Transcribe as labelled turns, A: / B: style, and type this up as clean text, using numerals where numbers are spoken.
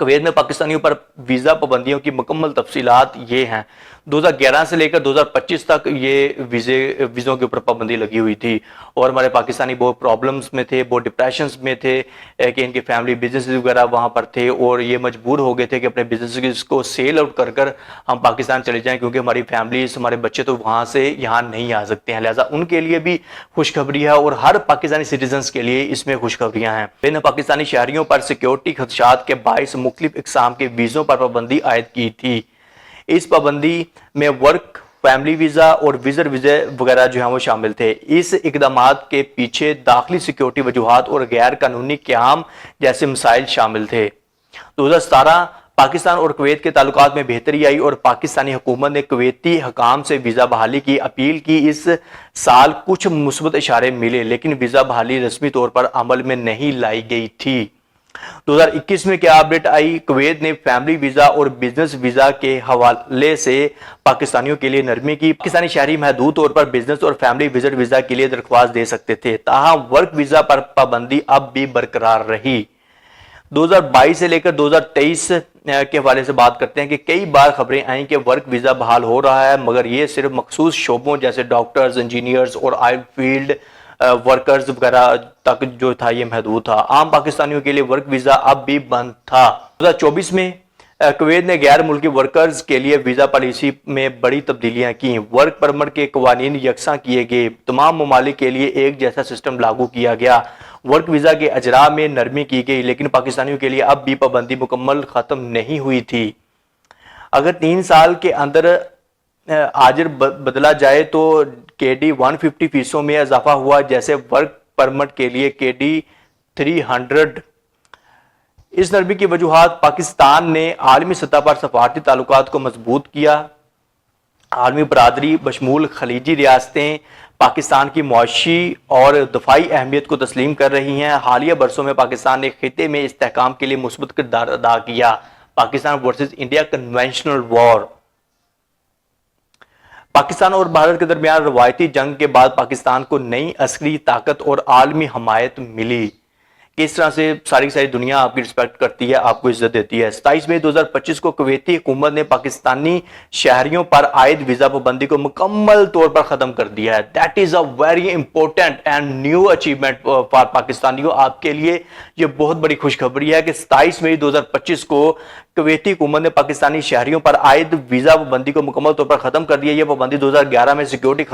A: Kuwait میں پاکستانیوں پر visa پابندیوں کی مکمل تفصیلات یہ ہیں۔ 2011 سے لے کر 2025 تک یہ ویزوں کے اوپر پابندی لگی ہوئی تھی، اور ہمارے پاکستانی بہت پرابلمز میں تھے، بہت ڈپریشنز میں تھے کہ ان کے فیملی بزنس وغیرہ وہاں پر تھے، اور یہ مجبور ہو گئے تھے کہ اپنے بزنس کو سیل آؤٹ کر کر ہم پاکستان چلے جائیں، کیونکہ ہماری فیملیز، ہمارے بچے تو وہاں سے یہاں نہیں آ سکتے ہیں۔ لہٰذا ان کے لیے بھی خوشخبری ہے، اور ہر پاکستانی سٹیزنز کے لیے اس میں خوشخبریاں ہیں۔ بین پاکستانی شہریوں پر سیکیورٹی خدشات کے باعث مختلف اقسام کے ویزوں پر پابندی عائد کی تھی۔ اس پابندی میں ورک، فیملی ویزا اور وزٹر ویزے وغیرہ جو ہیں وہ شامل تھے۔ اس اقدامات کے پیچھے داخلی سیکیورٹی وجوہات اور غیر قانونی قیام جیسے مسائل شامل تھے۔ 2017 پاکستان اور کویت کے تعلقات میں بہتری آئی، اور پاکستانی حکومت نے کویتی حکام سے ویزا بحالی کی اپیل کی۔ اس سال کچھ مثبت اشارے ملے، لیکن ویزا بحالی رسمی طور پر عمل میں نہیں لائی گئی تھی۔ 2021 میں کیا اپڈیٹ آئی؟ کویت نے فیملی ویزا اور بزنس ویزا کے حوالے سے پاکستانیوں کے لیے نرمی کی۔ پاکستانی شہری محدود طور پر بزنس اور فیملی وزٹ ویزا کے لیے درخواست دے سکتے تھے، تاہم ورک ویزا پر پابندی اب بھی برقرار رہی۔ 2022 سے لے کر 2023 کے حوالے سے بات کرتے ہیں کہ کئی بار خبریں آئیں کہ ورک ویزا بحال ہو رہا ہے، مگر یہ صرف مخصوص شعبوں جیسے ڈاکٹرز، انجینئرز اور آئل فیلڈ ورکرز وغیرہ تک جو تھا یہ محدود تھا۔ عام پاکستانیوں کے لیے ورک ویزا اب بھی بند تھا۔ 2024 میں کویت نے غیر ملکی ورکرز کے لیے ویزا پالیسی میں بڑی تبدیلیاں کیں۔ ورک پرمٹ کے قوانین یکساں کیے گئے، تمام ممالک کے لیے ایک جیسا سسٹم لاگو کیا گیا۔ ورک ویزا کے اجراء میں نرمی کی گئی، لیکن پاکستانیوں کے لیے اب بھی پابندی مکمل ختم نہیں ہوئی تھی۔ اگر 3 سال کے اندر آجر بدلا جائے تو KD 150% میں اضافہ ہوا، جیسے ورک پرمٹ کے لیے KD 300۔ اس نرمی کی وجوہات: پاکستان نے عالمی سطح پر سفارتی تعلقات کو مضبوط کیا۔ عالمی برادری بشمول خلیجی ریاستیں پاکستان کی معاشی اور دفاعی اہمیت کو تسلیم کر رہی ہیں۔ حالیہ برسوں میں پاکستان نے خطے میں استحکام کے لیے مثبت کردار ادا کیا۔ پاکستان ورسز انڈیا کنونشنل وار۔ پاکستان اور بھارت کے درمیان روایتی جنگ کے بعد پاکستان کو نئی عسکری طاقت اور عالمی حمایت ملی۔ کس طرح سے ساری دنیا آپ کی رسپیکٹ کرتی ہے، آپ کو عزت دیتی ہے۔ 27 مئی 2025 کو کویتی حکومت نے پاکستانی شہریوں پر عائد ویزا پابندی کو مکمل طور پر ختم کر دیا ہے۔ That is a very important and new achievement for پاکستانیوں۔ آپ کے لیے یہ بہت بڑی خوشخبری ہے کہ 27 مئی 2025 کو کویتی حکومت نے پاکستانی شہریوں پر عائد ویزا پابندی کو مکمل طور پر ختم کر دیا۔ یہ پابندی 2011 میں سیکیورٹی